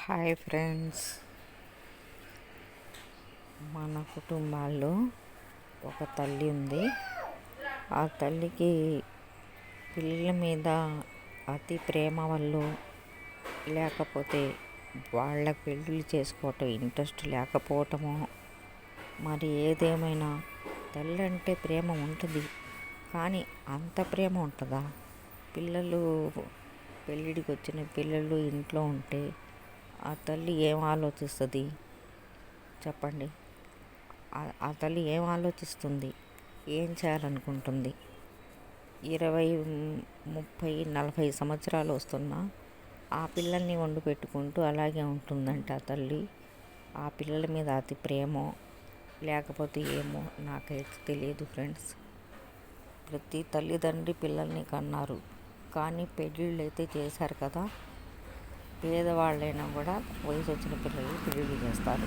Hi friends, మన కుటుంబాల్లో ఒక తల్లి ఉంది. ఆ తల్లికి పిల్లల మీద అతి ప్రేమ వల్ల, లేకపోతే వాళ్ళ పెళ్ళిళ్ళు చేసుకోవటం ఇంట్రెస్ట్ లేకపోవటమో, మరి ఏదేమైనా తల్లి అంటే ప్రేమ ఉంటుంది. కానీ అంత ప్రేమ ఉంటుందా? పిల్లలు పెళ్ళిడికి వచ్చిన పిల్లలు ఇంట్లో ఉంటే ఆ తల్లి ఏం ఆలోచిస్తుంది చెప్పండి? ఆ తల్లి ఏం ఆలోచిస్తుంది? ఏం చేయాలనుకుంటుంది? 20, 30, 40 సంవత్సరాలు వస్తున్నా ఆ పిల్లల్ని వండి పెట్టుకుంటూ అలాగే ఉంటుందంటే ఆ తల్లి ఆ పిల్లల మీద అతి ప్రేమో లేకపోతే ఏమో నాకైతే తెలియదు ఫ్రెండ్స్. ప్రతి తల్లిదండ్రి పిల్లల్ని కన్నారు, కానీ పెళ్ళిళ్ళు అయితే చేశారు కదా. పేదవాళ్ళైనా కూడా వయసు వచ్చిన పిల్లలు పెళ్ళిళ్ళు చేస్తారు.